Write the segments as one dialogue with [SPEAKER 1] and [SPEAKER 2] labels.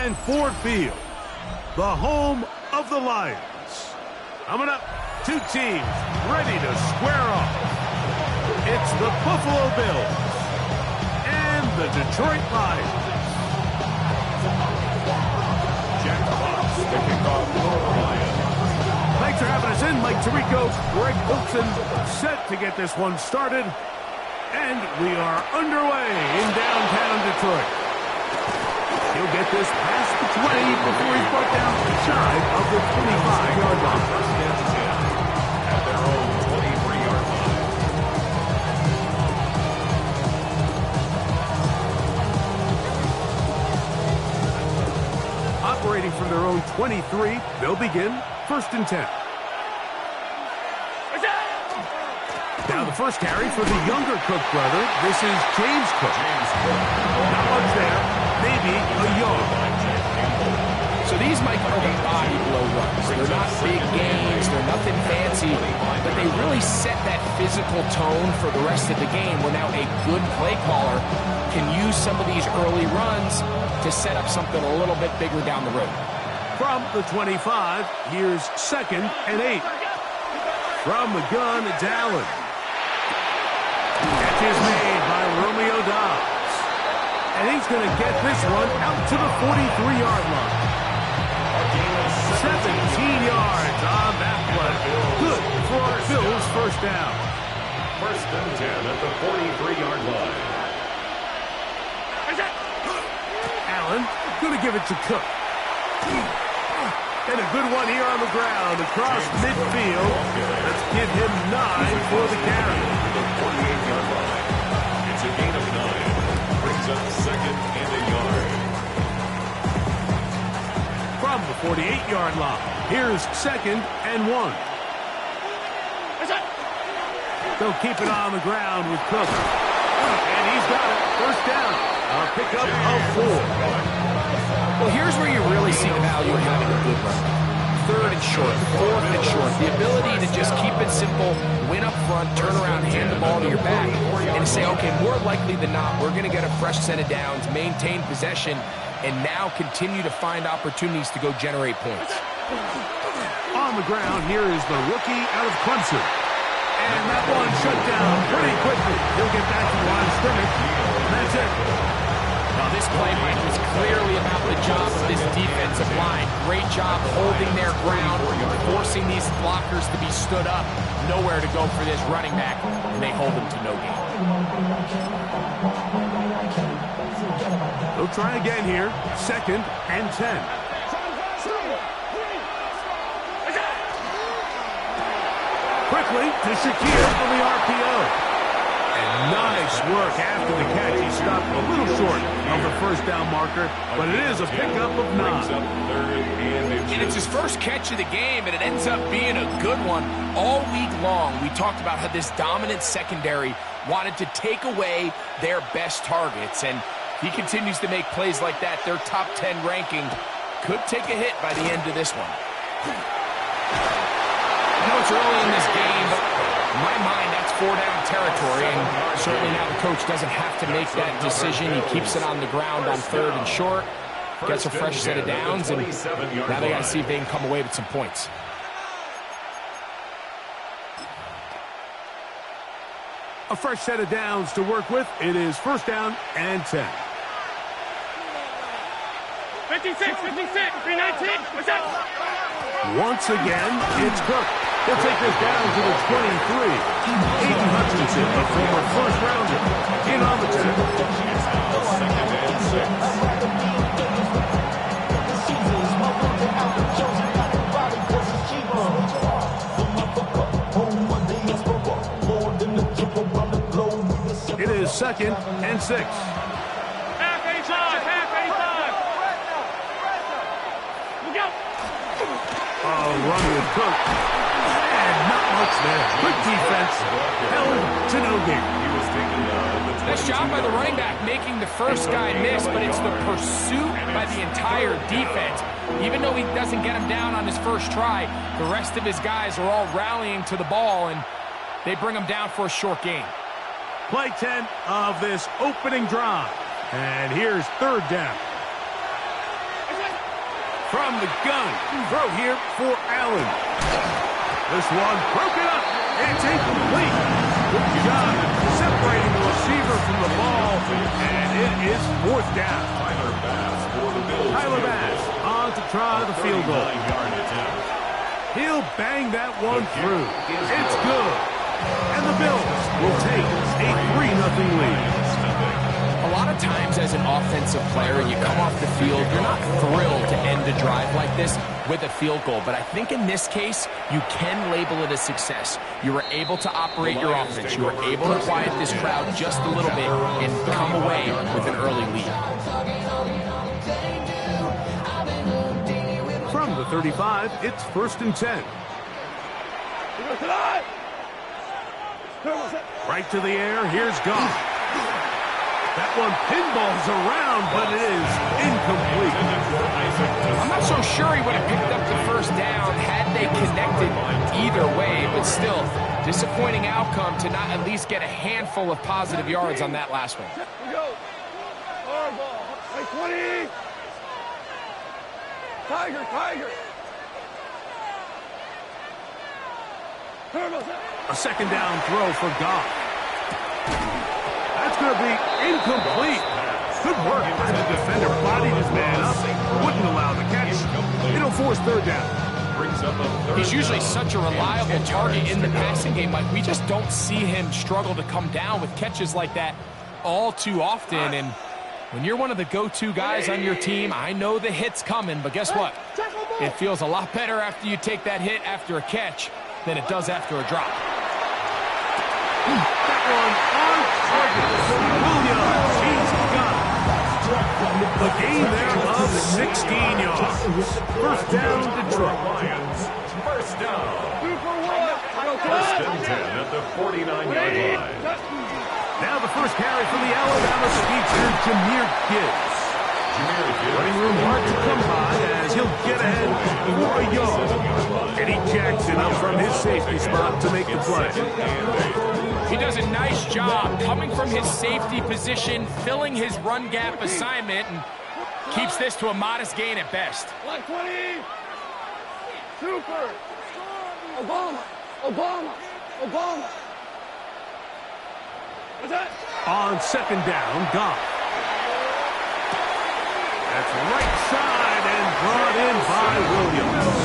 [SPEAKER 1] And Ford Field, the home of the Lions. Coming up, two teams ready to square off. It's the Buffalo Bills and the Detroit Lions. Jack Fox, the kickoff for the Lions. Thanks for having us in. Mike Tirico, Greg Olson, set to get this one started. And we are underway in downtown Detroit. He'll get this past the 20 before he's brought down shy of the 25-yard line. First and 10 at their own 23-yard line. Operating from their own 23, they'll begin first and 10. Now the first carry for the younger Cook brother. This is James Cook. Not much there. Maybe a yard.
[SPEAKER 2] So these might be body blow runs. They're not big gains. They're nothing fancy. But they really set that physical tone for the rest of the game where now a good play caller can use some of these early runs to set up something a little bit bigger down the road.
[SPEAKER 1] From the 25, here's second and 8. From the gun, it's Allen. Catch is made by Romeo Dobbs. And he's going to get this one out to the 43-yard line. 17 yards on that play. Good for our Bills first down. First and 10 at the 43-yard line. Allen going to give it to Cook. And a good one here on the ground across midfield. Let's give him 9 for the carry. The 48-yard line. It's a gain of 9. Brings up second and a yard. From the 48-yard line, here's second and 1. They'll keep it on the ground with Cook. And he's got it. First down. A pickup of 4.
[SPEAKER 2] Well, here's where you really see the value of having a good run. Third and short, fourth and short. The ability to just keep it simple, win up front, turn around, hand the ball to your back, and say, okay, more likely than not, we're going to get a fresh set of downs, maintain possession, and now continue to find opportunities to go generate points.
[SPEAKER 1] On the ground, here is the rookie out of Clemson. And that one shut down pretty quickly. He'll get back to the line of scrimmage. That's it.
[SPEAKER 2] Now, this play, Mike, was clearly about the job of this defensive line. Great job holding their ground, forcing these blockers to be stood up. Nowhere to go for this running back, and they hold him to no gain.
[SPEAKER 1] They'll try again here. Second and 10. Quickly to Shakir for the RPO. And nice work after the catch. He stopped a little short of the first down marker, but it is a pickup of 9.
[SPEAKER 2] And it's his first catch of the game, and it ends up being a good one. All week long, we talked about how this dominant secondary wanted to take away their best targets, and he continues to make plays like that. Their top 10 ranking could take a hit by the end of this one. I know it's early in this game, but in my mind, that's 4-down territory, and certainly now the coach doesn't have to make that decision. He keeps it on the ground on third and short, gets a fresh set of downs, and now they got to see if they can come away with some points.
[SPEAKER 1] A fresh set of downs to work with. It is first down and 10.
[SPEAKER 3] 56, 319, what's up?
[SPEAKER 1] Once again, it's Cook. He'll take this down to the 23. Aiden Hutchinson, a former first-rounder, in on the 10. Second and 6. It is second and 6.
[SPEAKER 3] Half A time, half A time. Look out.
[SPEAKER 1] Run with Cook. And not much there. Good defense. Held to no gain.
[SPEAKER 2] Nice job by the running back making the first guy miss, but it's the pursuit by the entire defense. Even though he doesn't get him down on his first try, the rest of his guys are all rallying to the ball, and they bring him down for a short gain.
[SPEAKER 1] Play 10 of this opening drive. And here's third down. from the gun. Throw here for Allen. This one broken up. It's incomplete. Good job separating the receiver from the ball, and it is fourth down. Tyler Bass on to try the field goal. He'll bang that one through. It's good. And the Bills will take a 3-0 lead.
[SPEAKER 2] A lot of times as an offensive player, you come off the field, you're not thrilled to end a drive like this with a field goal. But I think in this case, you can label it a success. You were able to operate your offense. You were able to quiet this crowd just a little bit and come away with an early lead.
[SPEAKER 1] From the 35, it's 1st and 10. Right to the air, here's Goff. That one pinballs around, but it is incomplete.
[SPEAKER 2] I'm not so sure he would have picked up the first down had they connected either way, but still, disappointing outcome to not at least get a handful of positive yards on that last one.
[SPEAKER 4] Tiger.
[SPEAKER 1] A second down throw for Goff. That's going to be incomplete. Good work by the defender. Bodied his man up. Wouldn't allow the catch. It'll force third down.
[SPEAKER 2] He's usually such a reliable target in the passing game. Like, we just don't see him struggle to come down with catches like that all too often. And when you're one of the go-to guys on your team, I know the hit's coming, but guess what? It feels a lot better after you take that hit after a catch than it does after a drop.
[SPEAKER 1] That one on target. Williams, he's got it. The gain there of 16 yards. First down, Detroit.
[SPEAKER 3] First down. 1st and 10 at the 49-yard line.
[SPEAKER 1] Now the first carry for the Alabama speedster, Jahmyr Gibbs. Running room hard to come by as he'll get ahead for a yard. Eddie Jackson up from his safety spot to make the play.
[SPEAKER 2] He does a nice job coming from his safety position, filling his run gap assignment, and keeps this to a modest gain at best.
[SPEAKER 4] 120. Super. Obama. What's that?
[SPEAKER 1] On second down, Goff. That's right side and brought in by Williams.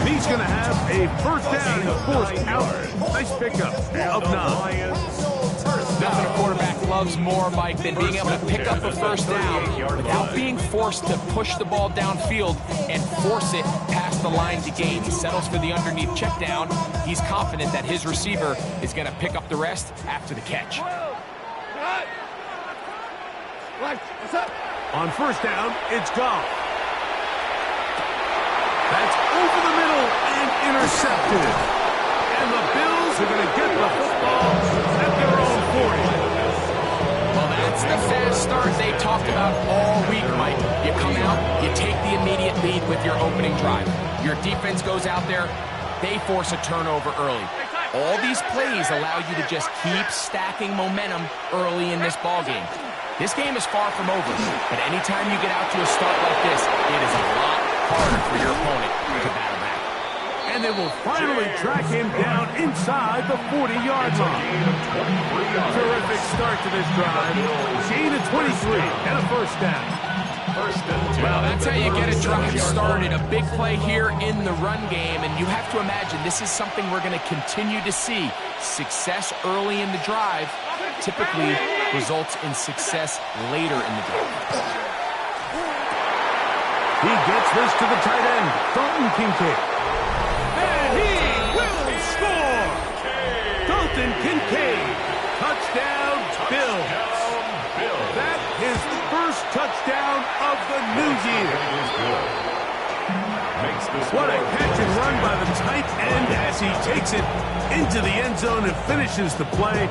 [SPEAKER 1] And he's going to have a first down and forced out. Nice pickup of 9.
[SPEAKER 2] Nothing a quarterback loves more, Mike, than being able to pick up a first down without being forced to push the ball downfield and force it past the line to gain. He settles for the underneath check down. He's confident that his receiver is going to pick up the rest after the catch.
[SPEAKER 4] What's up?
[SPEAKER 1] On first down, it's Goff. That's over the middle and intercepted. And the Bills are going to get the football at their own 40.
[SPEAKER 2] Well, that's the fast start they talked about all week, Mike. You come out, you take the immediate lead with your opening drive. Your defense goes out there, they force a turnover early. All these plays allow you to just keep stacking momentum early in this ballgame. This game is far from over, but anytime you get out to a start like this, it is a lot harder for your opponent to battle back.
[SPEAKER 1] And they will finally track him down inside the 40-yard line. Terrific start to this drive. Gain of 23 and a first down.
[SPEAKER 2] Well, that's how you get a drive started. A big play here in the run game, and you have to imagine this is something we're going to continue to see. Success early in the drive typically results in success later in the drive.
[SPEAKER 1] He gets this to the tight end, Dalton Kincaid. And he will score! Dalton Kincaid, touchdown Bills. That is the first touchdown of the new year. What a catch and run by the tight end as he takes it into the end zone and finishes the play.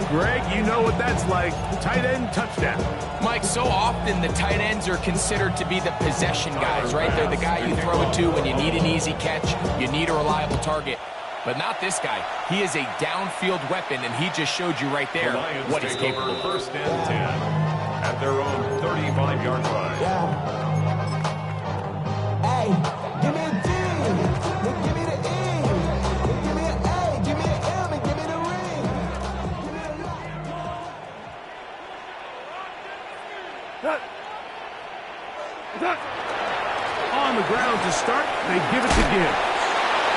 [SPEAKER 1] Greg, you know what that's like. Tight end touchdown.
[SPEAKER 2] Mike, so often the tight ends are considered to be the possession guys, right? They're the guy you throw it to when you need an easy catch, you need a reliable target. But not this guy. He is a downfield weapon, and he just showed you right there what he's capable of.
[SPEAKER 3] First and 10 at their own 35-yard line.
[SPEAKER 5] give me a D, then give me the E, then give me an A, give me an M, and give me the ring. Give me a lot.
[SPEAKER 1] On the ground to start, they give it to Gibbs.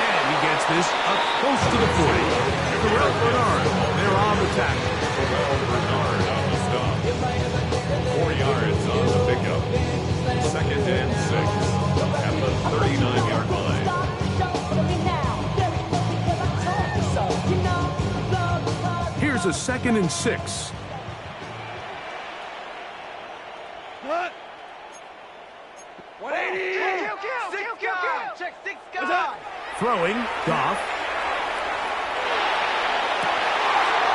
[SPEAKER 1] And he gets this up close to the 40. Terrell Bernard, they're on the tackle.
[SPEAKER 3] Terrell Bernard on the stop. 4 yards on the pickup. 2nd and 6 at the 39-yard line.
[SPEAKER 1] Here's a 2nd and 6.
[SPEAKER 4] What? 180! Check 6 guys!
[SPEAKER 1] Throwing, Goff.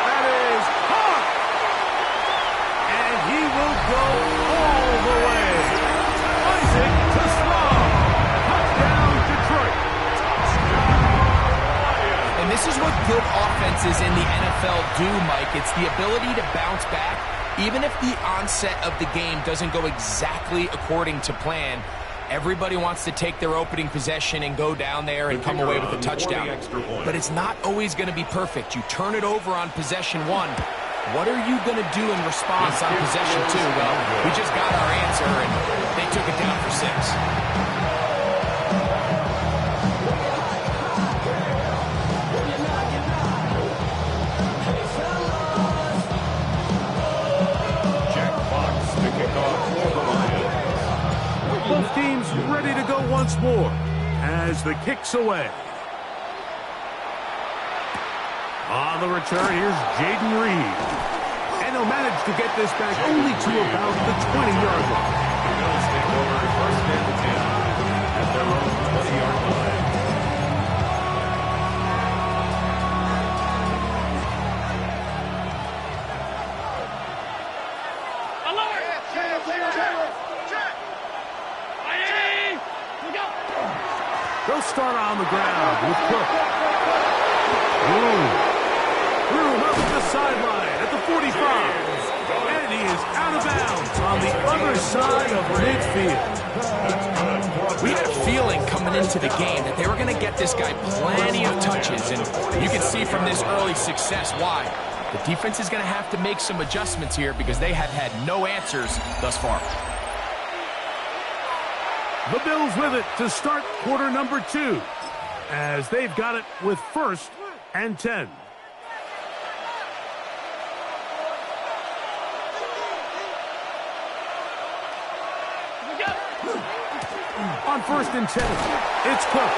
[SPEAKER 1] That is caught! And he will go all the way. Isaac to throw. Touchdown, Detroit.
[SPEAKER 2] And this is what good offenses in the NFL do, Mike. It's the ability to bounce back, even if the onset of the game doesn't go exactly according to plan. Everybody wants to take their opening possession and go down there and come away with a touchdown. But it's not always going to be perfect. You turn it over on possession 1. What are you going to do in response on possession 2? Well, we just got our answer, and they took it down for 6.
[SPEAKER 1] Both teams ready to go once more as the kick's away. On the return, here's Jaden Reed. And he'll manage to get this back only to about the 20-yard line.
[SPEAKER 3] The Bills take over 1st and 10 at their own 20-yard line.
[SPEAKER 1] They'll start on the ground with Cook. Room up the sideline at the 45. And he is out of bounds on the other side of midfield.
[SPEAKER 2] We had a feeling coming into the game that they were going to get this guy plenty of touches, and you can see from this early success why. The defense is going to have to make some adjustments here because they have had no answers thus far.
[SPEAKER 1] The Bills with it to start quarter number 2 as they've got it with 1st and 10. On 1st and 10, it's Cook.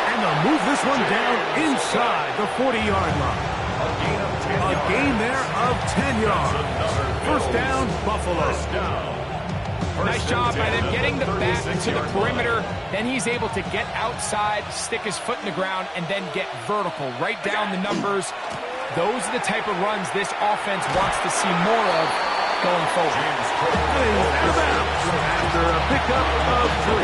[SPEAKER 1] And they'll move this one down inside the 40-yard line. A gain there of 10 yards. 1st down, Buffalo.
[SPEAKER 2] Nice job by them getting the back to the perimeter. Then he's able to get outside, stick his foot in the ground, and then get vertical. Right down the numbers. Those are the type of runs this offense wants to see more of going forward.
[SPEAKER 1] After a pickup of 3.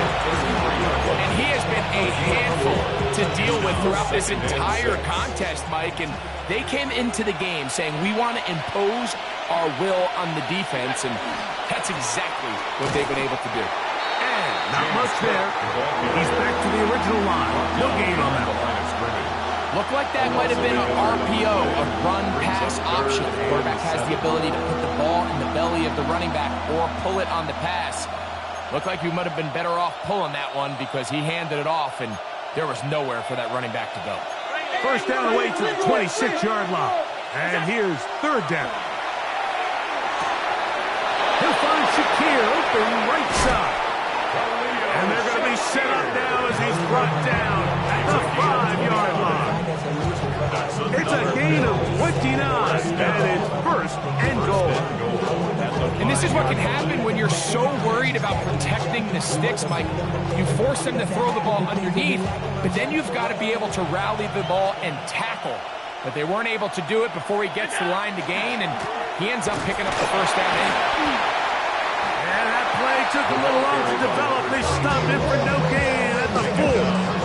[SPEAKER 2] And he has been a handful to deal with throughout this entire contest, Mike. And they came into the game saying, we want to impose our will on the defense, and that's exactly what they've been able to do.
[SPEAKER 1] And not much there. He's back to the original line. No gain on that one.
[SPEAKER 2] Looked like that might have been an RPO, a run-pass option. The quarterback has the ability to put the ball in the belly of the running back or pull it on the pass. Looked like he might have been better off pulling that one because he handed it off, and there was nowhere for that running back to go.
[SPEAKER 1] 1st down away to the 26-yard line. And here's 3rd down. He'll find Shakir open right side. And they're going to be set up now as he's brought down at the 5-yard line. It's a gain of 29, and it's 1st and goal.
[SPEAKER 2] And this is what can happen when you're so worried about protecting the sticks, Mike. You force them to throw the ball underneath, but then you've got to be able to rally the ball and tackle. But they weren't able to do it before he gets the line to gain, and he ends up picking up the 1st down anyway.
[SPEAKER 1] And that play took a little long to develop. They stopped him for no gain at the 4.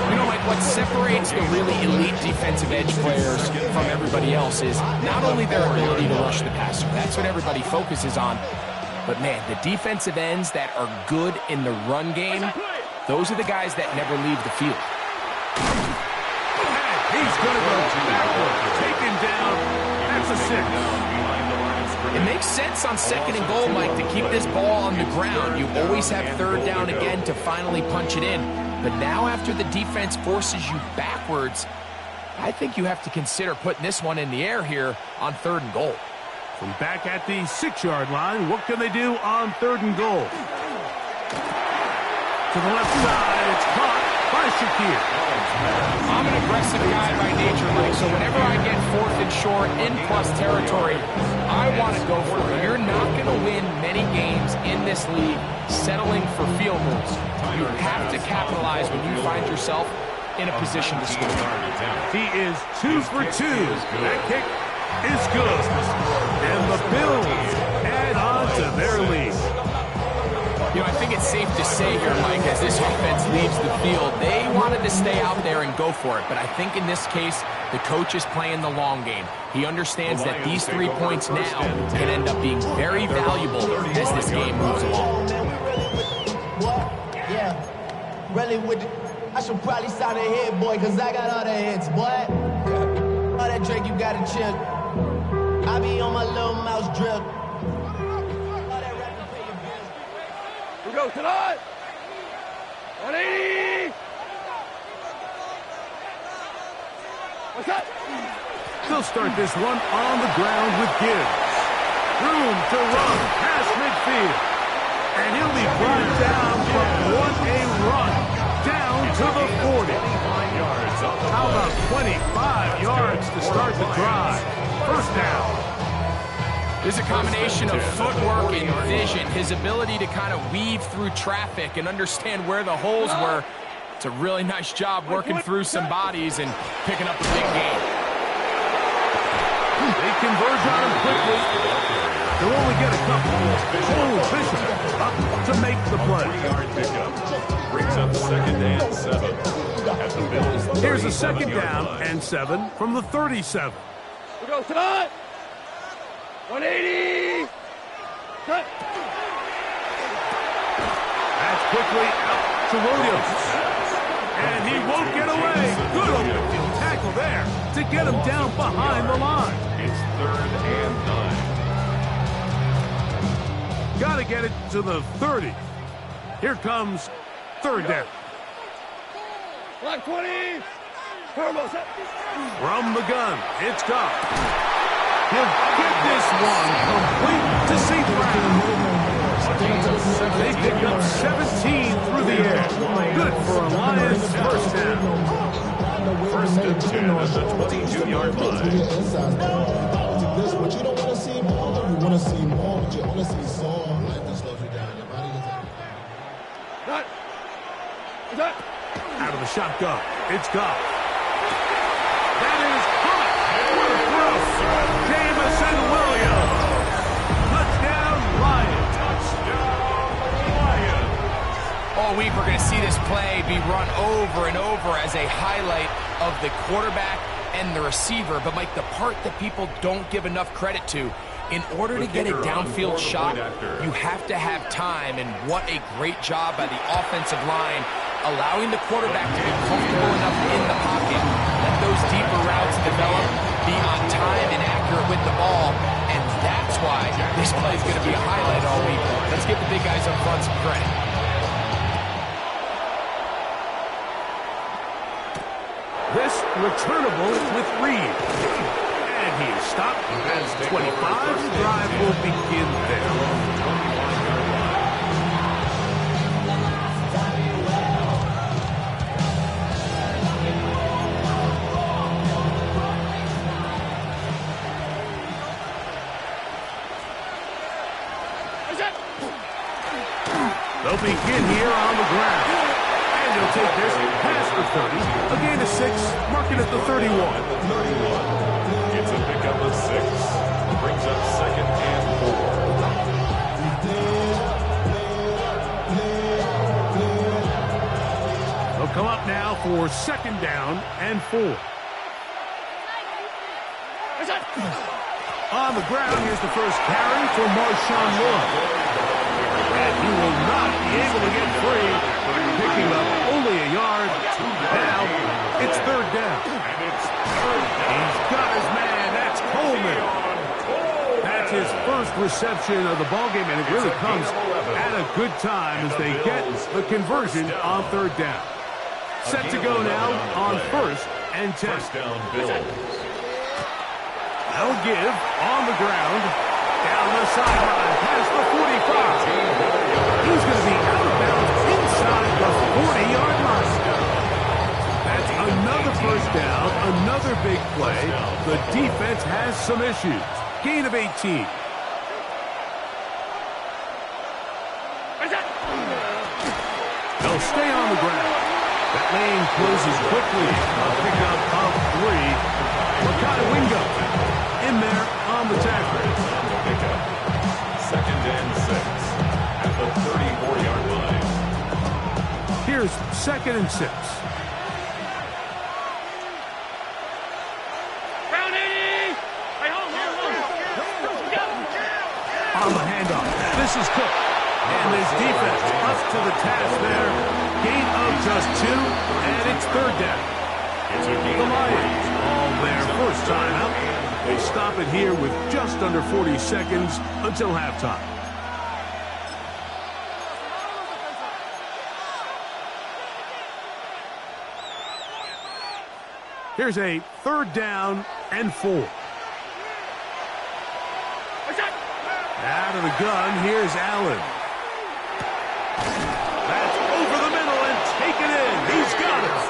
[SPEAKER 2] You know, Mike, what separates the really elite defensive edge players from everybody else is not only their ability to rush the passer. That's what everybody focuses on. But, man, the defensive ends that are good in the run game, those are the guys that never leave the field.
[SPEAKER 1] He's going to go backward, taken down. That's a 6.
[SPEAKER 2] It makes sense on 2nd and goal, Mike, to keep this ball on the ground. You always have 3rd down again to finally punch it in. But now after the defense forces you backwards, I think you have to consider putting this one in the air here on 3rd and goal.
[SPEAKER 1] From back at the 6-yard line, what can they do on 3rd and goal? To the left side, it's caught by Shakir.
[SPEAKER 2] I'm an aggressive guy by nature, Mike, so whenever I get 4th and short in plus territory, I want to go for it. You're not going to win many games in this league settling for field goals. You have to capitalize when you find yourself in a position to score.
[SPEAKER 1] He is 2 for 2. That kick is good. And the Bills add on to their lead.
[SPEAKER 2] You know, I think it's safe to say here, Mike, as this offense leaves the field, they wanted to stay out there and go for it. But I think in this case, the coach is playing the long game. He understands that these 3 points now can end up being very valuable as this game moves along.
[SPEAKER 5] Yeah, really with the, I should probably sign a hit, boy, because I got all the hits, boy. All that drink, you got to chill. I be on my little mouse drip.
[SPEAKER 4] We go tonight. 180. What's that?
[SPEAKER 1] They'll start this one on the ground with Gibbs. Room to run past midfield. And he'll be brought down from what a run. Down to the 40. How about 25 yards to start the drive? First down.
[SPEAKER 2] There's a combination of footwork and vision, his ability to kind of weave through traffic and understand where the holes were. It's a really nice job working through some bodies and picking up a big gain.
[SPEAKER 1] They converge on him quickly. They'll only get a couple. Oh, Bishop up to make the play.
[SPEAKER 3] 3-yard pickup. Brings up 2nd and 7 at the Bills.
[SPEAKER 1] Here's a 2nd down and 7 from the 37.
[SPEAKER 4] We go tonight. 180. Cut.
[SPEAKER 1] That's quickly out to Williams. And he won't get away. Good open field tackle there to get him down behind the line.
[SPEAKER 3] It's 3rd and 9.
[SPEAKER 1] Got to get it to the 30. Here comes 3rd down.
[SPEAKER 4] Black 20. Turbo set.
[SPEAKER 1] From the gun, it's gone. He'll get this one complete to St. Brown. They picked up 17 through the air. Good for a Lions first down.
[SPEAKER 3] 1st and 10 at the 22-yard line.
[SPEAKER 5] But you don't want to see more. You want to see more, but you only see Saul. Life that slows you down. Your body doesn't.
[SPEAKER 4] Cut. What's that?
[SPEAKER 1] Out of the shotgun, it's gone. That is caught. What a throw. Jamison Williams. Touchdown, Lions.
[SPEAKER 2] All week we're going to see this play be run over and over as a highlight of the quarterback and the receiver. But, Mike, the part that people don't give enough credit to, in order to get a downfield shot, you have to have time. And what a great job by the offensive line, allowing the quarterback to be comfortable enough in the pocket, let those deeper routes develop, be on time and accurate with the ball. And that's why this play is going to be a highlight all week. Let's give the big guys up front some credit.
[SPEAKER 1] This returnable with Reed. And he is stopped at 25. The drive will begin there. They'll begin here on the ground. And they'll take this past the 30. A gain of 6, marking at the 31.
[SPEAKER 3] It's a pickup of 6. Brings up 2nd and 4.
[SPEAKER 1] They'll come up now for 2nd down and 4. On the ground, here's the first carry for Marshawn Lynch. And he will not be able to get free. Picking up only a yard. Now it's third down. He's got his man. That's Coleman. That's his first reception of the ballgame, and it really comes at a good time as they get the conversion on third down. Set to go now on first and 10.
[SPEAKER 3] First down, Bills.
[SPEAKER 1] They'll give on the ground. Down the sideline, past the 45. He's going to be out of bounds inside the 40-yard line. That's another first down, another big play. The defense has some issues. Gain of 18. They'll stay on the ground. That lane closes quickly. A pickup of 3. Wingo in there on the tackle.
[SPEAKER 3] Pickup. Second and 6 at the 34-yard line.
[SPEAKER 1] Here's second and 6. On the handoff. This is Cook. And his defense up to the task there. Gain of just 2, and it's third down. The Lions, all their first time out. They stop it here with just under 40 seconds until halftime. Here's a third down and 4. Out of the gun, here's Allen. That's over the middle and taken in. He's got it.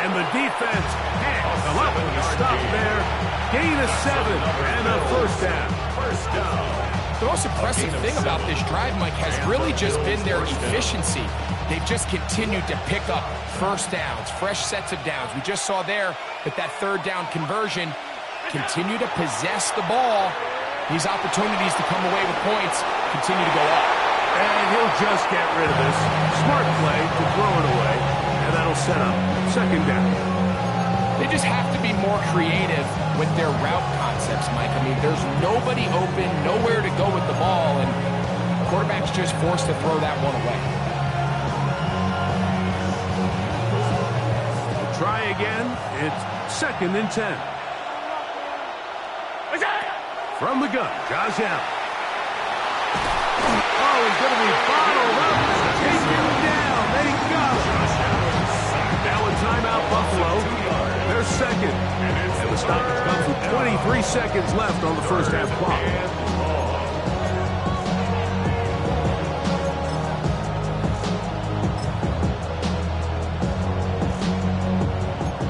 [SPEAKER 1] And the defense can't come up with a stop there. Gain of 7 and a first down.
[SPEAKER 2] The most impressive thing about this drive, Mike, has really just been their efficiency. They've just continued to pick up first downs, fresh sets of downs. We just saw there that third down conversion, continue to possess the ball. These opportunities to come away with points continue to go up.
[SPEAKER 1] And he'll just get rid of this. Smart play to throw it away, and that'll set up second down.
[SPEAKER 2] They just have to be more creative with their route concepts, Mike. I mean, there's nobody open, nowhere to go with the ball, and the quarterback's just forced to throw that one away.
[SPEAKER 1] Try again. It's second and 10. From the gun, Josh Allen. Oh, he's going to be bottled up and taken down. They got him. Now a timeout, Buffalo. They're second. And the stoppage comes with 23 seconds left on the first half clock.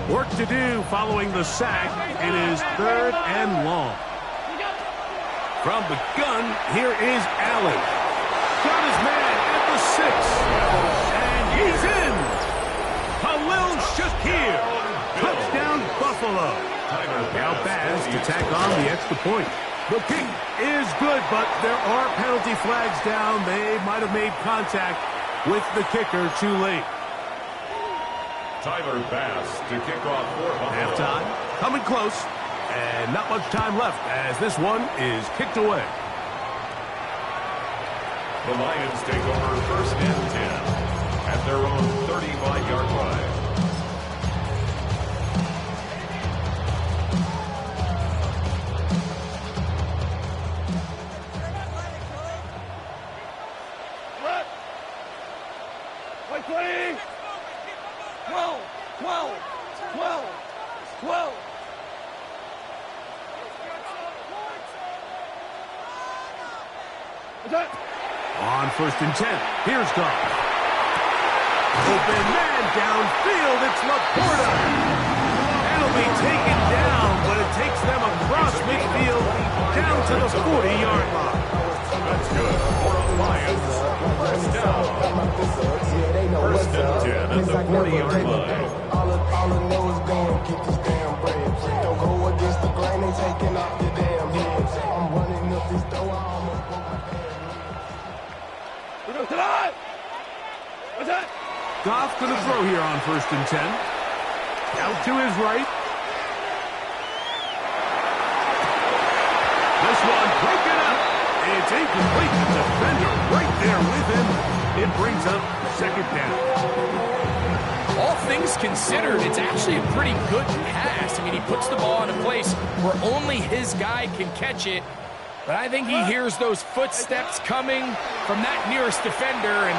[SPEAKER 1] Work to do following the sack. It is third and long. From the gun, here is Allen. Got his man at the 6. And he's in. Khalil Shakir. Touchdown, Buffalo. Now Baz to tack on the extra point. The kick is good, but there are penalty flags down. They might have made contact with the kicker too late.
[SPEAKER 3] Tyler Bass to kick off for Buffalo.
[SPEAKER 1] Halftime, coming close. And not much time left as this one is kicked away.
[SPEAKER 3] The Lions take over first and 10 at their own 35-yard line.
[SPEAKER 4] Like 20! 12! 12! 12! 12!
[SPEAKER 1] On first and 10, here's Goff. Open man downfield, it's Laporta. That'll be taken down, but it takes them across midfield down to the 40-yard line.
[SPEAKER 3] That's good for the Lions. First down. First and 10 at the 40-yard line.
[SPEAKER 6] All I know is go and get this damn bread. Don't go against the grain, they taking off your damn heads. I'm running up this door, I almost broke my damn.
[SPEAKER 4] Tonight! What's that?
[SPEAKER 1] Goff going to throw here on first and 10. Out to his right. This one broken up. It's incomplete. The defender right right there with him. It brings up second down.
[SPEAKER 2] All things considered, it's actually a pretty good pass. I mean, he puts the ball in a place where only his guy can catch it. But I think he hears those footsteps coming from that nearest defender, and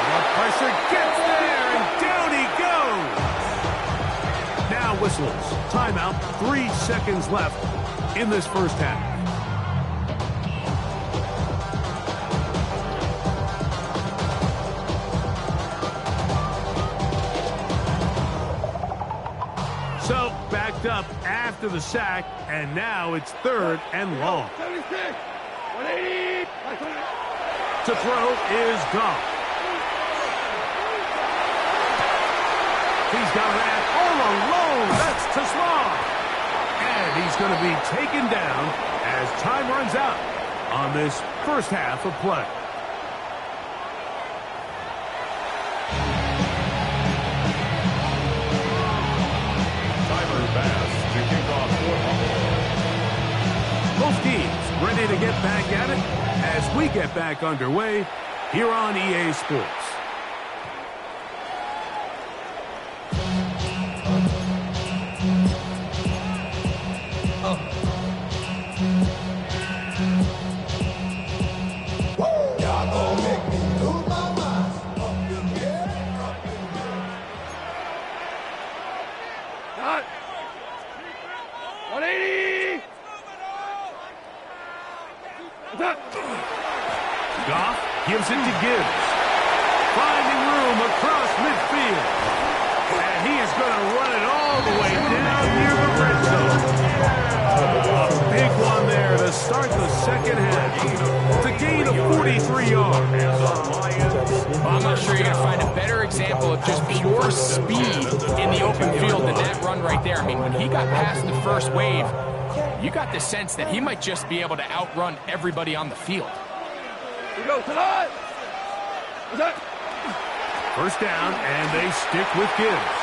[SPEAKER 1] the pressure gets there, and down he goes. Now whistles. Timeout. 3 seconds left in this first half. So, backed up after the sack, and now it's 3rd and long.
[SPEAKER 4] 76, 180,
[SPEAKER 1] To throw is Goff. He's got that all alone. That's to Slaw. And he's going to be taken down as time runs out on this first half of play. Both teams ready to get back at it as we get back underway here on EA Sports.
[SPEAKER 4] Cut. 180.
[SPEAKER 1] Goff gives it to Gibbs. Finding room across midfield. And he is going to run it all the way down near the red zone. A big one there to start the second half. It's a gain of 43 yards.
[SPEAKER 2] well, I'm not sure you're going to find a better example of just pure speed in the open field than that run right there. I mean, when he got past the first wave, you got the sense that he might just be able to outrun everybody on the field.
[SPEAKER 4] We go tonight.
[SPEAKER 1] First down, and they stick with Gibbs.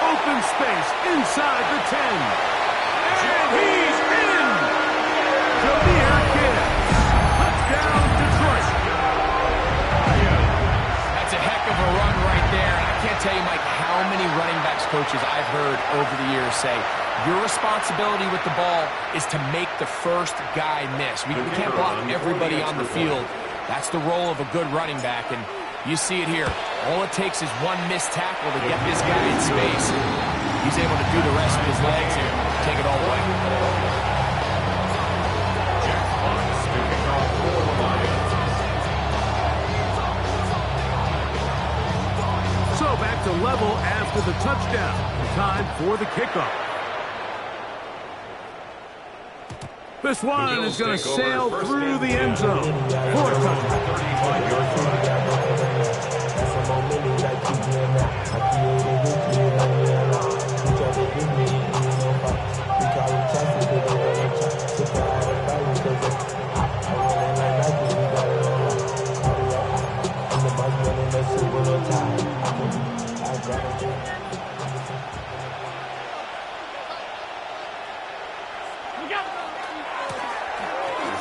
[SPEAKER 1] Open space inside the 10. And he's in! Jameer Gibbs. Touchdown, Detroit.
[SPEAKER 2] That's a heck of a run right there. And I can't tell you, Mike, how many running backs coaches I've heard over the years say, your responsibility with the ball is to make the first guy miss. We can't block everybody on the field. That's the role of a good running back, and you see it here. All it takes is one missed tackle to get this guy in space. He's able to do the rest with his legs and take it all the way.
[SPEAKER 1] So back to level after the touchdown. Time for the kickoff. This one is going to sail through the end zone for a touchdown.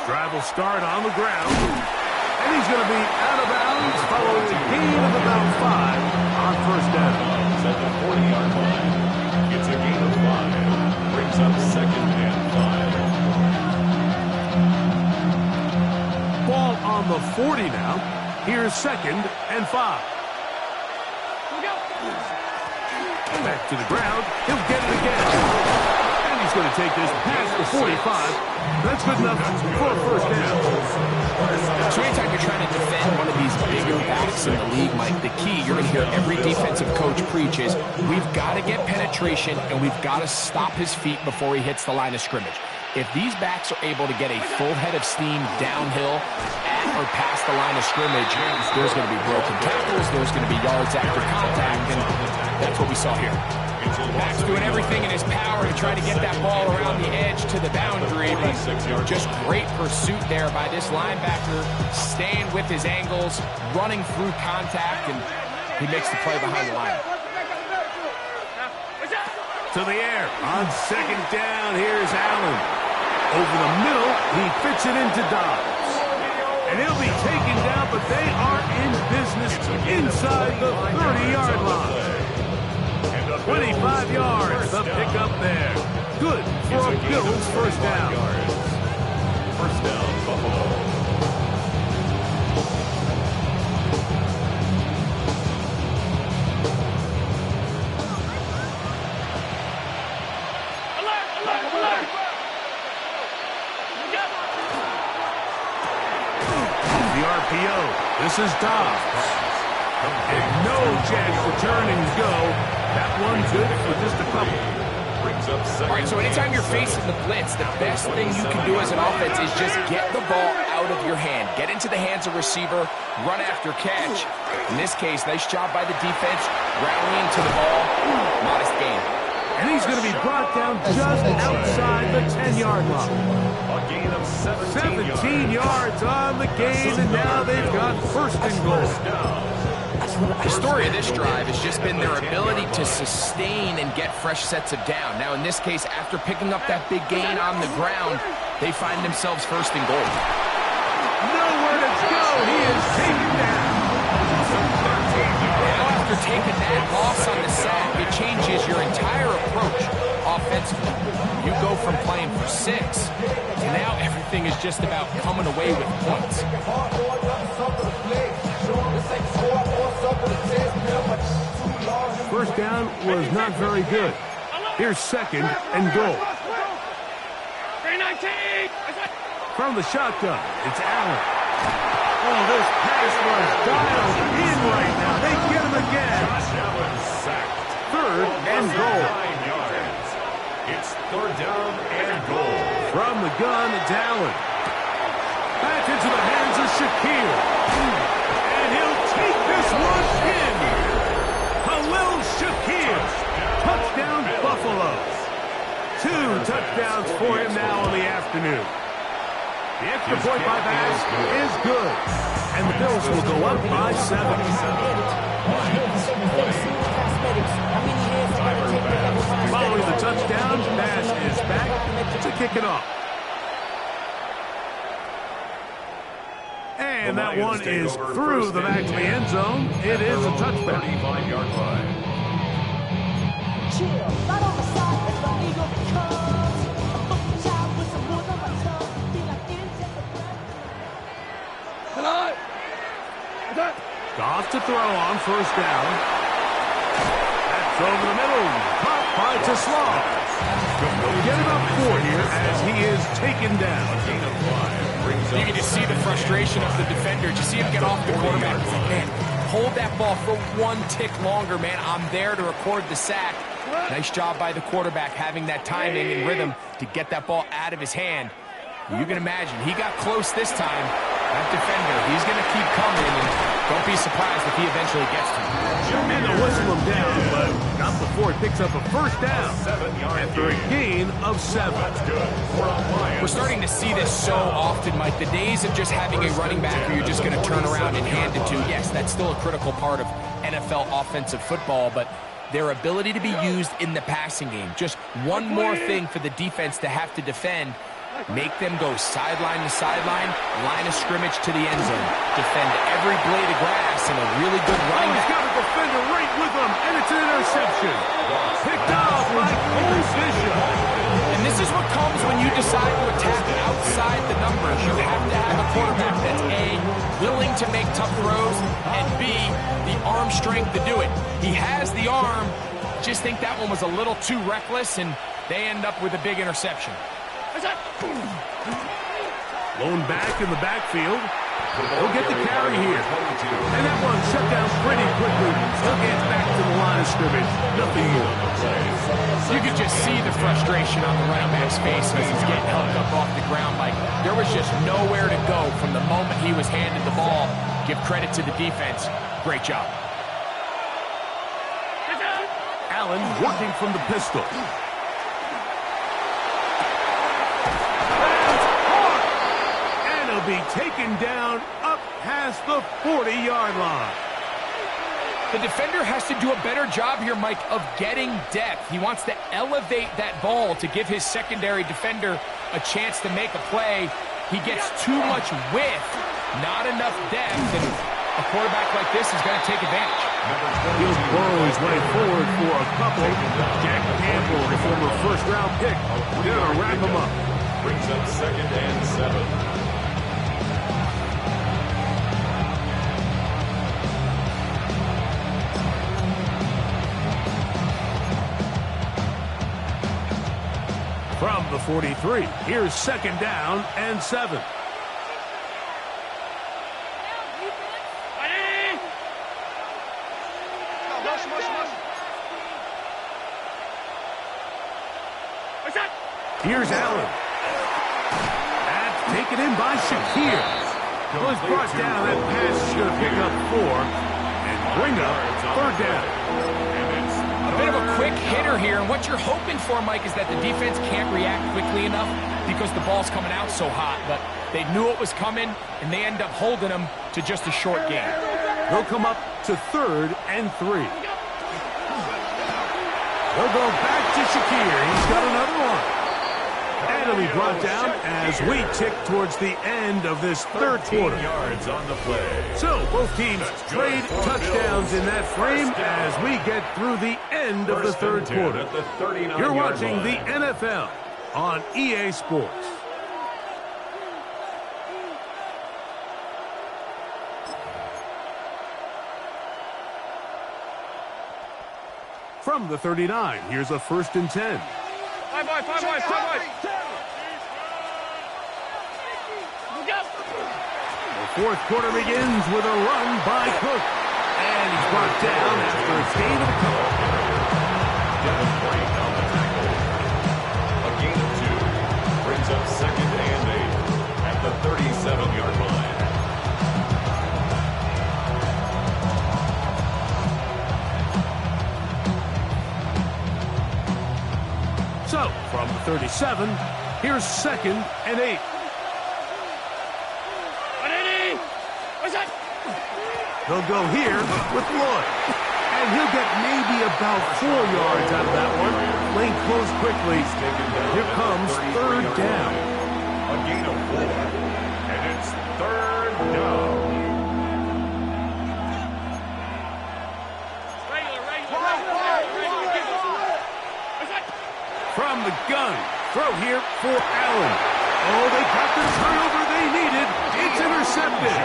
[SPEAKER 1] Drive will start on the ground, and he's going to be out of bounds following a gain of about 5 on first down.
[SPEAKER 3] At the 40-yard line, it's a gain of 5. Brings up 2nd and 5.
[SPEAKER 1] Ball on the 40 now. Here's 2nd and 5. Back to the ground. He'll get it again. He's going to take this past the 45. That's good enough for a first down.
[SPEAKER 2] So anytime you're trying to defend one of these bigger backs in the league, Mike, the key you're going to hear every defensive coach preach is we've got to get penetration and we've got to stop his feet before he hits the line of scrimmage. If these backs are able to get a full head of steam downhill at or past the line of scrimmage, there's going to be broken tackles, there's going to be yards after contact, and that's what we saw here. Back's doing everything in his power to try to get that ball around the edge to the boundary, but just great pursuit there by this linebacker, staying with his angles, running through contact, and he makes the play behind the line.
[SPEAKER 1] To the air on 2nd down. Here's Allen. Over the middle, he fits it into Dobbs. And he'll be taken down, but they are in business inside the 30-yard line. 25 yards, the pickup there. Good for a Bills first down.
[SPEAKER 3] First down, Buffalo.
[SPEAKER 1] The RPO. This is Dobbs. And no chance to turn and go. That one good for just a couple.
[SPEAKER 2] All right, so anytime you're facing the blitz, the best thing you can do as an offense is just get the ball out of your hand. Get into the hands of receiver, run after catch. In this case, nice job by the defense, rallying to the ball. Modest gain.
[SPEAKER 1] And he's going to be brought down just outside the 10-yard line.
[SPEAKER 3] A gain of
[SPEAKER 1] 17 yards on the gain, and now they've got first and goal.
[SPEAKER 2] The story of this drive has just been their ability to sustain and get fresh sets of down. Now, in this case, after picking up that big gain on the ground, they find themselves first and goal.
[SPEAKER 1] Nowhere to go. He is taken down.
[SPEAKER 2] After taking that loss on the sack, it changes your entire approach offensively. You go from playing for 6 to now everything is just about coming away with points.
[SPEAKER 1] First down was not very good. Here's second and goal.
[SPEAKER 4] 319!
[SPEAKER 1] From the shotgun, it's Allen. Oh, this pass was dialed in right now. They get him again. Third and goal.
[SPEAKER 3] 9 yards. It's third down and goal.
[SPEAKER 1] From the gun, it's Allen. Back into the hands of Shaquille. And he'll take this one in. Khalil Shaquille. Touchdown, Buffalo. 2 touchdowns for him now in the afternoon. The extra point by Bass is good. And the Bills will go up by 7. Following the touchdown, Bass is back to kick it off. And that one is through the back of the end zone. It is a touchback.
[SPEAKER 3] 35-yard line.
[SPEAKER 1] Goff to throw on first down. That's over the middle. Caught by Tesla. They'll get it up 4 here as he is taken down.
[SPEAKER 2] You can just see the frustration of the defender. You see him get off the quarterback. He's like, man, hold that ball for 1 tick longer, man. I'm there to record the sack. Nice job by the quarterback having that timing and rhythm to get that ball out of his hand. You can imagine, he got close this time. That defender, he's going to keep coming, and don't be surprised if he eventually gets to him.
[SPEAKER 1] And they'll whistle him down, but not before he picks up a first down after a gain of 7.
[SPEAKER 2] We're starting to see this so often, Mike. The days of just having a running back where you're just going to turn around and hand it to, yes, that's still a critical part of NFL offensive football, but their ability to be used in the passing game, just one more thing for the defense to have to defend. Make them go sideline to sideline, line of scrimmage to the end zone. Defend every blade of grass and a really good running
[SPEAKER 1] He's
[SPEAKER 2] back.
[SPEAKER 1] got a defender right with him, and it's an interception. Picked off by Cole Bishop.
[SPEAKER 2] And this is what comes when you decide to attack outside the numbers. You have to have a quarterback that's A, willing to make tough throws, and B, the arm strength to do it. He has the arm, just think that one was a little too reckless, and they end up with a big interception.
[SPEAKER 1] Lone back in the backfield. He'll get the carry here. And that one shut down pretty quickly. He'll get back to the line of scrimmage. Nothing more.
[SPEAKER 2] You could just see the frustration on the running back's face as he's getting helped up off the ground. Like, there was just nowhere to go from the moment he was handed the ball. Give credit to the defense. Great job.
[SPEAKER 1] Allen working from the pistol. Be taken down up past the 40-yard line.
[SPEAKER 2] The defender has to do a better job here, Mike, of getting depth. He wants to elevate that ball to give his secondary defender a chance to make a play. He gets too much width Not enough depth, and a quarterback like this is going to take advantage.
[SPEAKER 1] He'll burrow his way forward for a couple. Jack Campbell, the former first-round pick, going to wrap him up.
[SPEAKER 3] Brings up 2nd and 7.
[SPEAKER 1] From the 43, here's 2nd down and 7. Here's Allen. That's taken in by Shakir. Was brought down. That pass is going to pick up 4 and bring up 3rd down.
[SPEAKER 2] A bit of a quick hitter here, and what you're hoping for, Mike, is that the defense can't react quickly enough because the ball's coming out so hot. But they knew it was coming, and they end up holding them to just a short gain.
[SPEAKER 1] They'll come up to 3rd and 3. They'll go back to Shakir. He's got another one. And he'll be brought down as we tick towards the end of this 3rd quarter.
[SPEAKER 3] Yards on the play.
[SPEAKER 1] So both teams trade touchdowns in that frame as we get through the end of the 3rd quarter. You're watching the NFL on EA Sports. From the 39, here's a 1st and 10.
[SPEAKER 4] Five wide.
[SPEAKER 1] The 4th quarter begins with a run by Cook. And he's brought down after a gain of a couple.
[SPEAKER 3] Devin White on the tackle. A gain of 2. Brings up 2nd and 8 at the 37-yard line.
[SPEAKER 1] So, from the 37, here's 2nd and 8. They'll go here with Lloyd. And he'll get maybe about 4 yards out of that one. Lane closed quickly. Here comes 3rd down.
[SPEAKER 3] A gain of 4. And it's 3rd down.
[SPEAKER 1] From the gun, throw here for Allen. Oh, they got the turnover they needed. It's intercepted.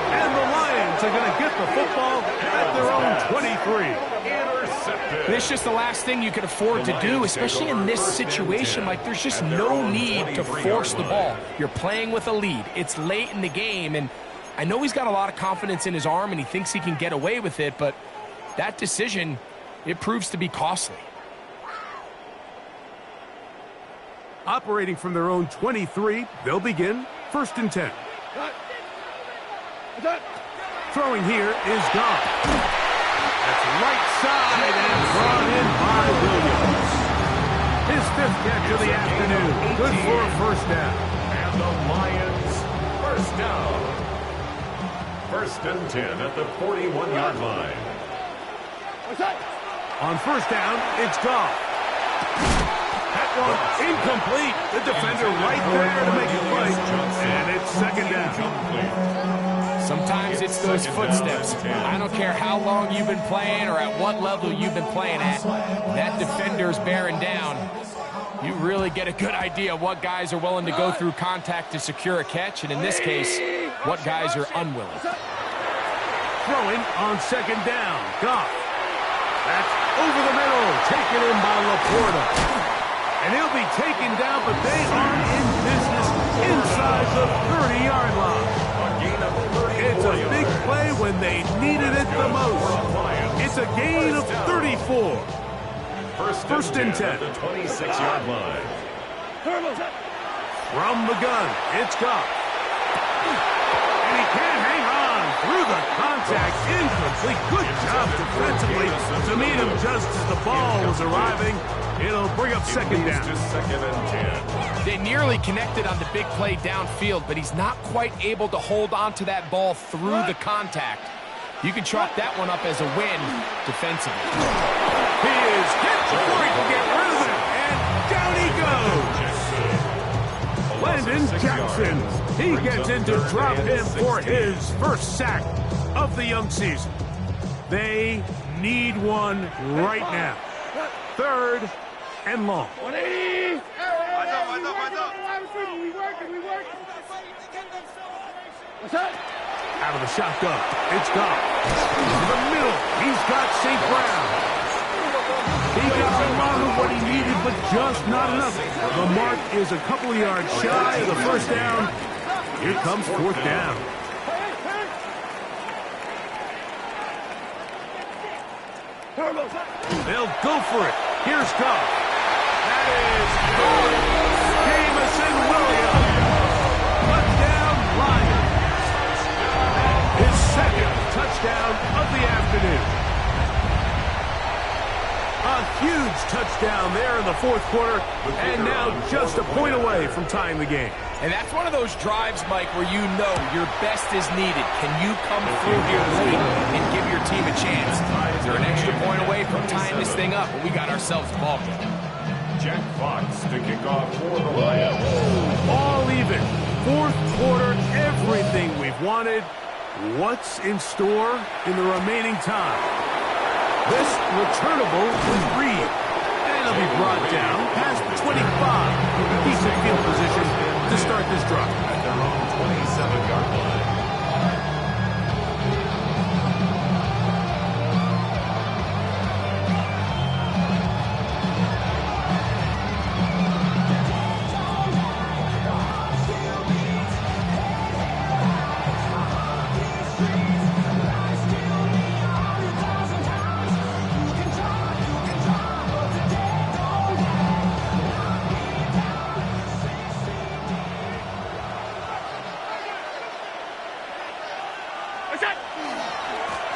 [SPEAKER 1] And the Lions are going to get the football at their own 23.
[SPEAKER 3] Intercepted.
[SPEAKER 2] It's just the last thing you can afford to do, especially in this situation. Like, there's just no need to force the ball. You're playing with a lead. It's late in the game, and I know he's got a lot of confidence in his arm, and he thinks he can get away with it, but that decision, it proves to be costly.
[SPEAKER 1] Operating from their own 23, they'll begin 1st and 10. Throwing here is Goff. That's right side and brought in by Williams. His 5th catch of the afternoon. Good for a 1st down.
[SPEAKER 3] And the Lions, 1st down. 1st and 10 at the 41-yard line.
[SPEAKER 1] On 1st down, it's Goff. That one incomplete. The defender right there to make it play. And it's 2nd down.
[SPEAKER 2] Sometimes it's those footsteps. I don't care how long you've been playing or at what level you've been playing at. That defender's bearing down. You really get a good idea of what guys are willing to go through contact to secure a catch, and in this case, what guys are unwilling.
[SPEAKER 1] Throwing on 2nd down. Goff. That's over the middle. Taken in by Laporta. And he'll be taken down, but they are in business inside the 30-yard line. It's a big play when they needed it the most. It's a gain of 34. 1st and 10.
[SPEAKER 3] The 26-yard line.
[SPEAKER 1] From the gun, it's Goff. And he can't hang on through the contact. Incomplete. Good job defensively to meet him just as the ball was arriving. It'll bring up 2nd down.
[SPEAKER 3] 2nd and 10.
[SPEAKER 2] They nearly connected on the big play downfield, but he's not quite able to hold on to that ball through the contact. You can chalk that one up as a win defensively.
[SPEAKER 1] He is hit before he can get rid of it, and down he goes. Landon Jackson. He gets in to drop him for his first sack of the young season. They need one right now. 3rd and long.
[SPEAKER 4] 180. What's up?
[SPEAKER 1] Out of the shotgun. It's Goff. In the middle. He's got St. Brown. He got a lot of what he needed, but just not enough. The mark is a couple of yards shy of the first down. Here comes 4th down. They'll go for it. Here's Goff. That is good. Jamison Williams. Touchdown, Lions. His 2nd touchdown of the afternoon. A huge touchdown there in the 4th quarter, and now just a point away from tying the game.
[SPEAKER 2] And that's one of those drives, Mike, where you know your best is needed. Can you come through here late and give your team a chance? Is there an extra point away from tying this thing up? And we got ourselves a ball game.
[SPEAKER 3] Jack Fox to kick off for the Lions.
[SPEAKER 1] All even. 4th quarter, everything we've wanted. What's in store in the remaining time? This returnable is Reed. And it'll be brought down past 25. Decent field position to start this drive.
[SPEAKER 3] At their own 27-yard line.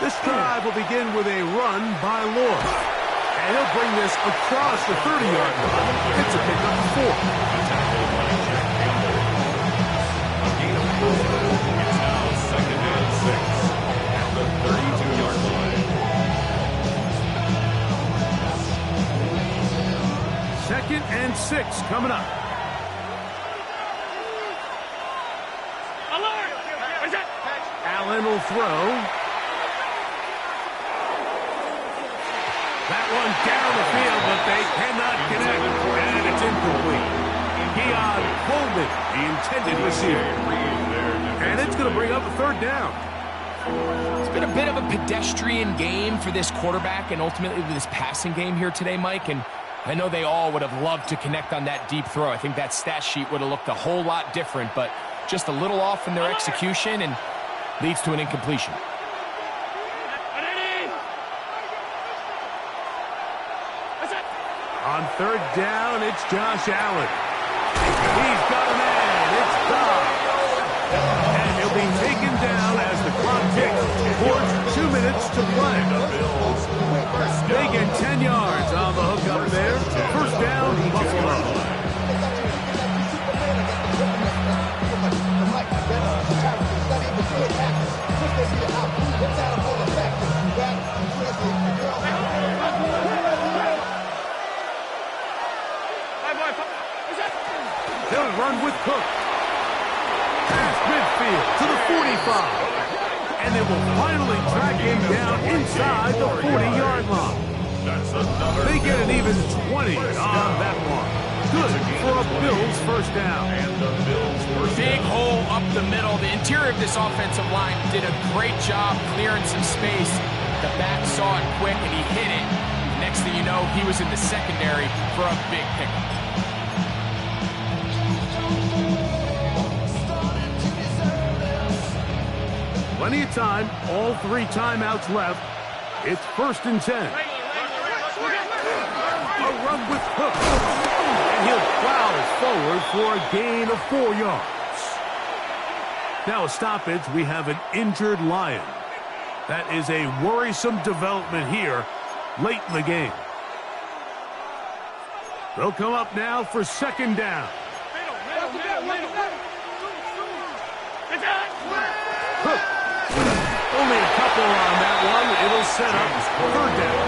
[SPEAKER 1] This drive will begin with a run by Lord. And he'll bring this across the 30-yard line. It's a pickup of 4.
[SPEAKER 3] Tackled by Jack Campbell. A gain of 4. It's now 2nd and 6 at the 32-yard line.
[SPEAKER 1] 2nd and 6 coming up. Allen will throw. That one down the field, but they cannot connect, and it's incomplete. Keon Coleman, the intended receiver. And it's going to bring up a 3rd down.
[SPEAKER 2] It's been a bit of a pedestrian game for this quarterback and ultimately this passing game here today, Mike. And I know they all would have loved to connect on that deep throw. I think that stat sheet would have looked a whole lot different, but just a little off in their execution and leads to an incompletion.
[SPEAKER 1] On 3rd down, it's Josh Allen. He's got a man. It's Goff. And he'll be taken down as the clock ticks towards 2 minutes to play. They get 10 yards on the hook up there. 1st down, Buffalo. They'll run with Cook. Past midfield to the 45. And they will finally track him down inside the 40-yard line. They get an even 20 on that one. Good for a Bills 1st down.
[SPEAKER 2] Big hole up the middle. The interior of this offensive line did a great job clearing some space. The back saw it quick and he hit it. Next thing you know, he was in the secondary for a big pickup.
[SPEAKER 1] Plenty of time, all 3 timeouts left. It's 1st and 10. A run with Cook. And he'll plow forward for a gain of 4 yards. Now a stoppage, we have an injured Lion. That is a worrisome development here late in the game. They'll come up now for 2nd down. Cook. Only a couple on that one. It'll set up 3rd down.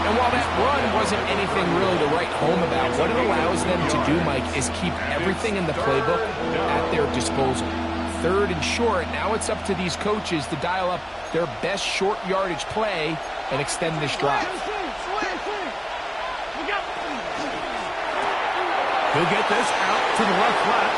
[SPEAKER 2] And And while that run wasn't anything really to write home about, what it allows them to do, Mike, is keep everything in the playbook at their disposal. Third and short, now it's up to these coaches to dial up their best short yardage play and extend this drive.
[SPEAKER 1] He'll get this out to the left flat.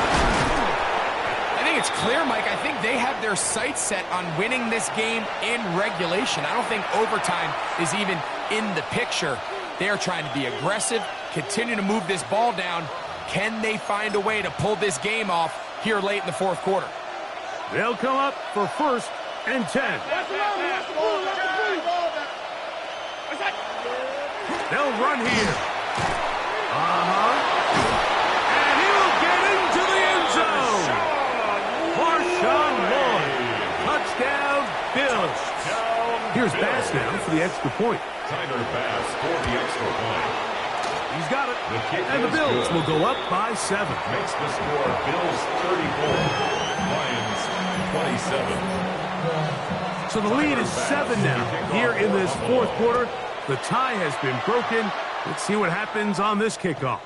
[SPEAKER 2] I think it's clear, Mike. I think they have their sights set on winning this game in regulation. I don't think overtime is even in the picture. They are trying to be aggressive, continue to move this ball down. Can they find a way to pull this game off here late in the fourth quarter?
[SPEAKER 1] They'll come up for 1st and 10. They'll run here. And he'll get into the end zone. Marshawn Lloyd. Touchdown, Bills. Here's Bass now for the extra point.
[SPEAKER 3] Tyler Bass for the extra point.
[SPEAKER 1] He's got it. And the Bills will go up by 7.
[SPEAKER 3] Makes the score Bills 34, Lions 27.
[SPEAKER 1] So the lead is 7 now here in this fourth quarter. The tie has been broken. Let's see what happens on this kickoff.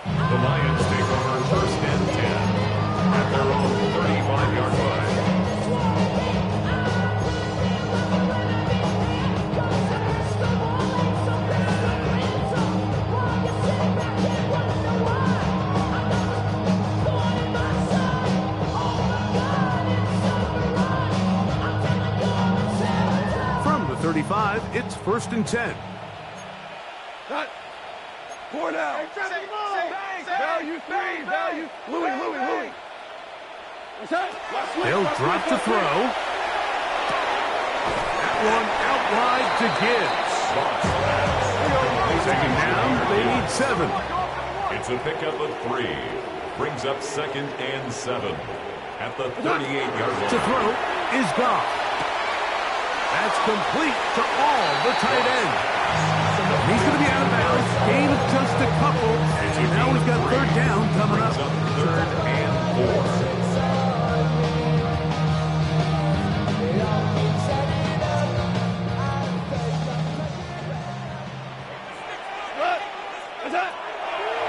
[SPEAKER 3] The Lions take over 1st and 10 at their own 35-yard line.
[SPEAKER 1] From the 35, it's 1st and 10.
[SPEAKER 4] Cut. 4 now. Value, value. Louis. What's that?
[SPEAKER 1] They'll drop to throw. That one out wide to Gibbs. Second down, they need 7.
[SPEAKER 3] It's a pickup of 3. Brings up 2nd and 7 at the 38-yard line.
[SPEAKER 1] To throw is Goff. That's complete to all the tight ends. He's going to be out of bounds. Gain of just a couple. And now we've got 3rd down coming up.
[SPEAKER 3] 3rd and 4.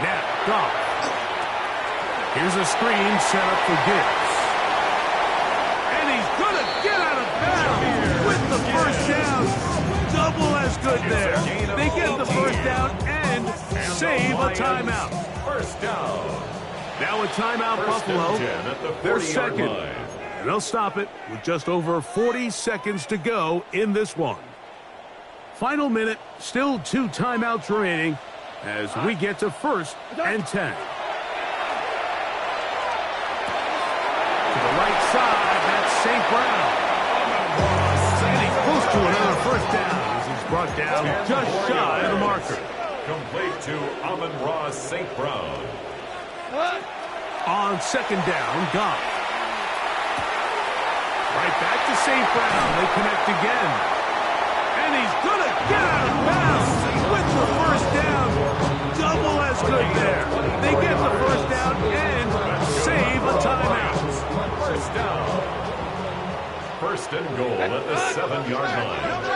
[SPEAKER 1] Now, Goff. Here's a screen set up for Gibbs. And he's going to get out of bounds with the 1st down. Double as good there. They get the 1st down and save a timeout.
[SPEAKER 3] 1st down.
[SPEAKER 1] Now a timeout,
[SPEAKER 3] 1st
[SPEAKER 1] Buffalo.
[SPEAKER 3] and 10 at the
[SPEAKER 1] They're
[SPEAKER 3] 40-yard
[SPEAKER 1] second.
[SPEAKER 3] line.
[SPEAKER 1] And they'll stop it with just over 40 seconds to go in this one. Final minute, still 2 timeouts remaining as we get to 1st and 10. To the right side, that's St. Brown. Standing close to another 1st down as he's brought down just shy of the marker.
[SPEAKER 3] Complete to Amon-Ra St. Brown.
[SPEAKER 1] On 2nd down, Goff. Right back to St. Brown. They connect again. And he's going to get out of bounds with the 1st down. Double as good there. They get the 1st down and save a timeout.
[SPEAKER 3] 1st down. 1st and goal at the 7-yard line.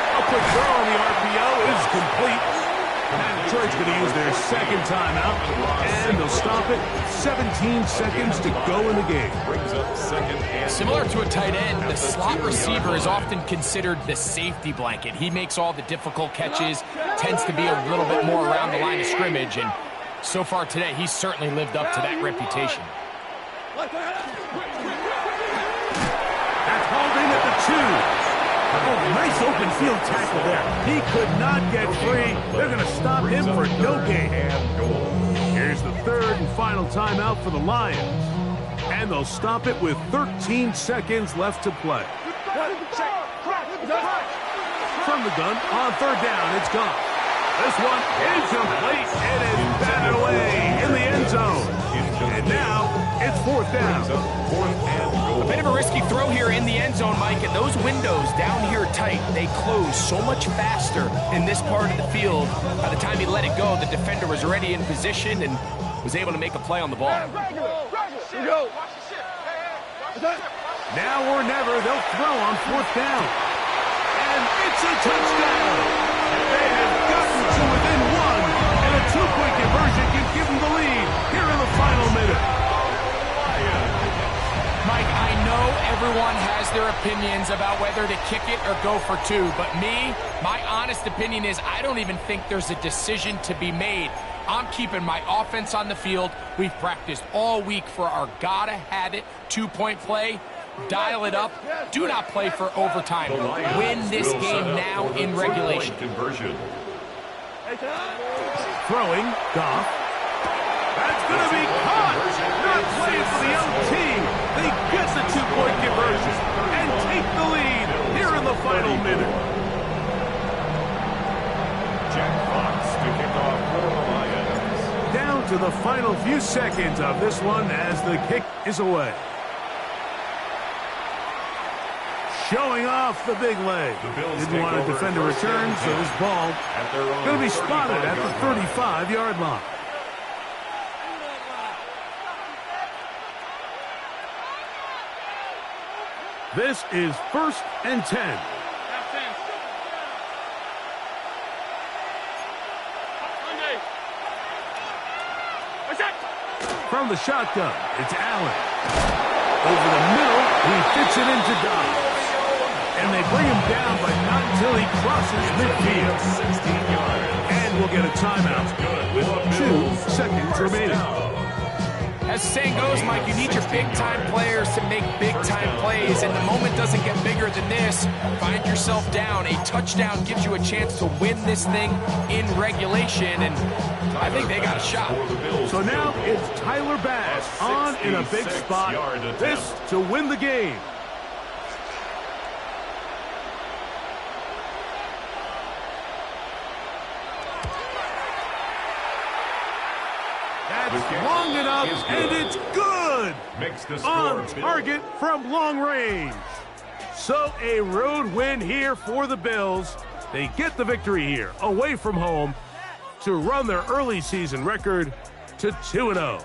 [SPEAKER 1] A quick throw on the RPO is complete. And Detroit's going to use their 2nd timeout, and they'll stop it. 17 seconds to go in the game.
[SPEAKER 3] Brings up 2nd and
[SPEAKER 2] Similar to a tight end, the slot receiver is often considered the safety blanket. He makes all the difficult catches, tends to be a little bit more around the line of scrimmage, and so far today, he's certainly lived up to that reputation.
[SPEAKER 1] That's holding at the 2. Oh, nice open field tackle there. He could not get free. They're going to stop him for no gain. Here's the 3rd and final timeout for the Lions. And they'll stop it with 13 seconds left to play. From the gun, on 3rd down, it's gone. This one is complete. It is batted away in the end zone. And now it's 4th down.
[SPEAKER 2] A bit of a risky throw here in the end zone, Mike, and those windows down here tight, they close so much faster in this part of the field. By the time he let it go, the defender was already in position, and was able to make a play on the ball.
[SPEAKER 1] Now or never, they'll throw on 4th down. And it's a touchdown. They have gotten to within 1, and a 2-point conversion can give them the lead here in the final minute.
[SPEAKER 2] Mike, I know everyone has their opinions about whether to kick it or go for 2, but my honest opinion is I don't even think there's a decision to be made. I'm keeping my offense on the field. We've practiced all week for our gotta-have-it 2-point play. Dial it up. Do not play for overtime. Win this game now in regulation.
[SPEAKER 1] Throwing, Goff. That's going to be caught. Not playing for the OT. They get the 2-point conversion and take the lead here in the final minute.
[SPEAKER 3] Jack Fox to kick off for the Lions.
[SPEAKER 1] Down to the final few seconds of this one as the kick is away. Showing off the big leg. Didn't want to defend a return, so this ball going to be spotted at the 35-yard line. This is 1st and 10. From the shotgun, it's Allen. Over the middle, he fits it into Dobbs. And they bring him down, but not until he crosses midfield.
[SPEAKER 3] 16 yards.
[SPEAKER 1] And we'll get a timeout with 2 seconds remaining.
[SPEAKER 2] As the saying goes, Mike, you need your big-time players to make big-time plays, and the moment doesn't get bigger than this. Find yourself down. A touchdown gives you a chance to win this thing in regulation, and I think they got a shot.
[SPEAKER 1] So now it's Tyler Bass on in a big spot. This to win the game. That's long enough, and it's good. On target from long range. So a road win here for the Bills. They get the victory here, away from home, to run their early season record to 2-0.